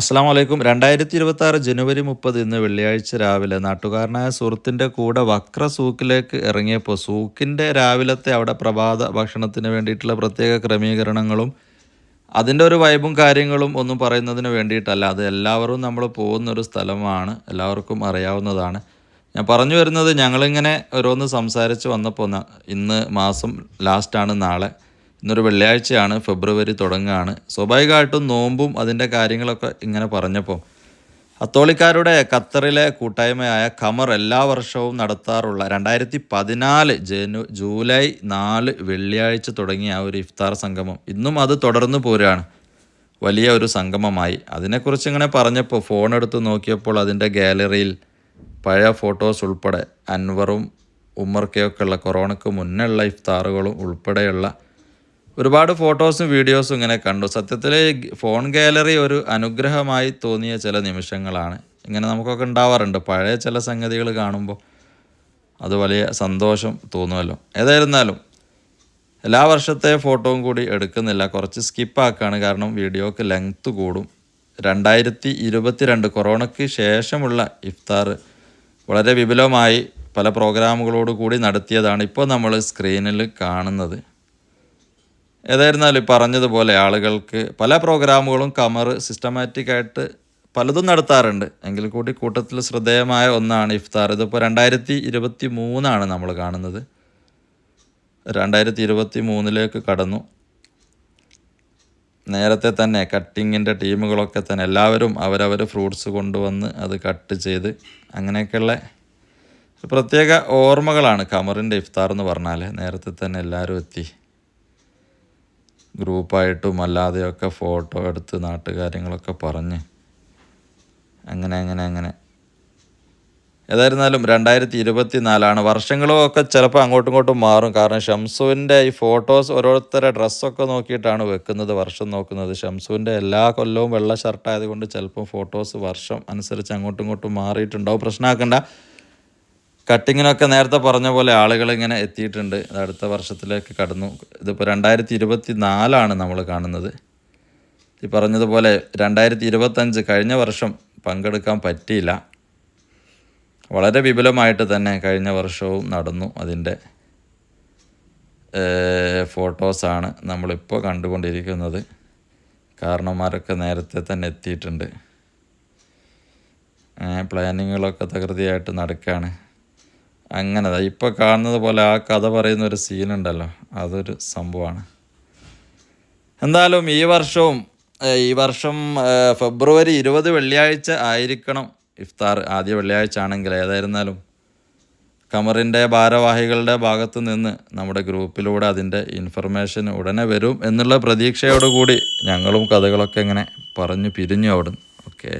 അസ്സലാമു അലൈക്കും. 2026 ജനുവരി 30 ഇന്ന് വെള്ളിയാഴ്ച രാവിലെ നാട്ടുകാരനായ സുഹൃത്തിൻ്റെ കൂടെ വക്ര സൂക്കിലേക്ക് ഇറങ്ങിയപ്പോൾ സൂക്കിൻ്റെ രാവിലത്തെ അവിടെ പ്രഭാത ഭക്ഷണത്തിന് വേണ്ടിയിട്ടുള്ള പ്രത്യേക ക്രമീകരണങ്ങളും അതിൻ്റെ ഒരു വൈബും കാര്യങ്ങളും ഒന്നും പറയുന്നതിന് വേണ്ടിയിട്ടല്ല. അത് എല്ലാവരും നമ്മൾ പോകുന്നൊരു സ്ഥലമാണ്, എല്ലാവർക്കും അറിയാവുന്നതാണ്. ഞാൻ പറഞ്ഞു വരുന്നത്, ഞങ്ങളിങ്ങനെ ഓരോന്ന് സംസാരിച്ച് വന്നപ്പോൾ ഇന്ന് മാസം ലാസ്റ്റാണ്, നാളെ ഇന്നൊരു വെള്ളിയാഴ്ചയാണ്, ഫെബ്രുവരി തുടങ്ങുകയാണ്. സ്വാഭാവികമായിട്ടും നോമ്പും അതിൻ്റെ കാര്യങ്ങളൊക്കെ ഇങ്ങനെ പറഞ്ഞപ്പോൾ അത്തോളിക്കാരുടെ ഖത്തറിലെ കൂട്ടായ്മയായ ഖമർ എല്ലാ വർഷവും നടത്താറുള്ള 2014 ജൂലൈ 4 വെള്ളിയാഴ്ച തുടങ്ങിയ ആ ഒരു ഇഫ്താർ സംഗമം ഇന്നും അത് തുടർന്നു പോരുകയാണ്. വലിയ ഒരു സംഗമമായി. അതിനെക്കുറിച്ച് ഇങ്ങനെ പറഞ്ഞപ്പോൾ ഫോൺ എടുത്ത് നോക്കിയപ്പോൾ അതിൻ്റെ ഗാലറിയിൽ പഴയ ഫോട്ടോസ് ഉൾപ്പെടെ അൻവറും ഉമ്മർക്കയൊക്കെ ഉള്ള കൊറോണയ്ക്ക് മുന്നേ ഉള്ള ഇഫ്താറുകളും ഉൾപ്പെടെയുള്ള ഒരുപാട് ഫോട്ടോസും വീഡിയോസും ഇങ്ങനെ കണ്ടു. സത്യത്തിൽ ഫോൺ ഗാലറി ഒരു അനുഗ്രഹമായി തോന്നിയ ചില നിമിഷങ്ങളാണ്. ഇങ്ങനെ നമുക്കൊക്കെ ഉണ്ടാവാറുണ്ട്, പഴയ ചില സംഗതികൾ കാണുമ്പോൾ അത് വലിയ സന്തോഷം തോന്നുമല്ലോ. ഏതായിരുന്നാലും എല്ലാ വർഷത്തെ ഫോട്ടോയും കൂടി എടുക്കുന്നില്ല, കുറച്ച് സ്കിപ്പാക്കുകയാണ്, കാരണം വീഡിയോക്ക് ലെങ്ത്ത് കൂടും. 2022 കൊറോണയ്ക്ക് ശേഷമുള്ള ഇഫ്താർ വളരെ വിപുലമായി പല പ്രോഗ്രാമുകളോട് കൂടി നടത്തിയതാണ് ഇപ്പോൾ നമ്മൾ സ്ക്രീനിൽ കാണുന്നത്. ഏതായിരുന്നാലും പറഞ്ഞതുപോലെ ആളുകൾക്ക് പല പ്രോഗ്രാമുകളും ഖമർ സിസ്റ്റമാറ്റിക്കായിട്ട് പലതും നടത്താറുണ്ട്. എങ്കിൽ കൂടി കൂട്ടത്തിൽ ശ്രദ്ധേയമായ ഒന്നാണ് ഇഫ്താർ. ഇതിപ്പോൾ 2023 നമ്മൾ കാണുന്നത്. 2023 കടന്നു. നേരത്തെ തന്നെ കട്ടിങ്ങിൻ്റെ ടീമുകളൊക്കെ തന്നെ എല്ലാവരും അവരവർ ഫ്രൂട്ട്സ് കൊണ്ടുവന്ന് അത് കട്ട് ചെയ്ത് അങ്ങനെയൊക്കെയുള്ള പ്രത്യേക ഓർമ്മകളാണ് ഖമറിൻ്റെ ഇഫ്താർ എന്ന് പറഞ്ഞാൽ. നേരത്തെ തന്നെ എല്ലാവരും എത്തി, ഗ്രൂപ്പായിട്ടും അല്ലാതെയൊക്കെ ഫോട്ടോ എടുത്ത് നാട്ടുകാര്യങ്ങളൊക്കെ പറഞ്ഞ് അങ്ങനെ ഏതായിരുന്നാലും 2024 വർഷങ്ങളും ഒക്കെ ചിലപ്പോൾ അങ്ങോട്ടും ഇങ്ങോട്ടും മാറും. കാരണം ഷംസുവിൻ്റെ ഈ ഫോട്ടോസ് ഓരോരുത്തരുടെ ഡ്രസ്സൊക്കെ നോക്കിയിട്ടാണ് വെക്കുന്നത്, വർഷം നോക്കുന്നത്. ഷംസുവിൻ്റെ എല്ലാ കൊല്ലവും വെള്ള ഷർട്ടായതുകൊണ്ട് ചിലപ്പോൾ ഫോട്ടോസ് വർഷം അനുസരിച്ച് അങ്ങോട്ടും ഇങ്ങോട്ടും മാറിയിട്ടുണ്ടാവും. പ്രശ്നമാക്കണ്ട. കട്ടിങ്ങിനൊക്കെ നേരത്തെ പറഞ്ഞ പോലെ ആളുകളിങ്ങനെ എത്തിയിട്ടുണ്ട്. അടുത്ത വർഷത്തിലേക്ക് കടന്നു. ഇതിപ്പോൾ 2024 നമ്മൾ കാണുന്നത്. ഈ പറഞ്ഞതുപോലെ 2025 കഴിഞ്ഞ വർഷം പങ്കെടുക്കാൻ പറ്റിയില്ല. വളരെ വിപുലമായിട്ട് തന്നെ കഴിഞ്ഞ വർഷവും നടന്നു. അതിൻ്റെ ഫോട്ടോസാണ് നമ്മളിപ്പോൾ കണ്ടുകൊണ്ടിരിക്കുന്നത്. കാരണന്മാരൊക്കെ നേരത്തെ തന്നെ എത്തിയിട്ടുണ്ട്. പ്ലാനിങ്ങുകളൊക്കെ തകൃതിയായിട്ട് നടക്കുകയാണ്. അങ്ങനെ ഇപ്പോൾ കാണുന്നത് പോലെ ആ കഥ പറയുന്ന ഒരു സീനുണ്ടല്ലോ, അതൊരു സംഭവമാണ്. എന്തായാലും ഈ വർഷം ഫെബ്രുവരി 20 വെള്ളിയാഴ്ച ആയിരിക്കണം ഇഫ്താർ, ആദ്യ വെള്ളിയാഴ്ച ആണെങ്കിൽ. ഏതായിരുന്നാലും ഖമറിൻ്റെ ഭാരവാഹികളുടെ ഭാഗത്തു നിന്ന് നമ്മുടെ ഗ്രൂപ്പിലൂടെ അതിൻ്റെ ഇൻഫർമേഷൻ ഉടനെ വരും എന്നുള്ള പ്രതീക്ഷയോടുകൂടി ഞങ്ങളും കഥകളൊക്കെ ഇങ്ങനെ പറഞ്ഞു പിരിഞ്ഞു അവിടുന്ന്. ഓക്കെ.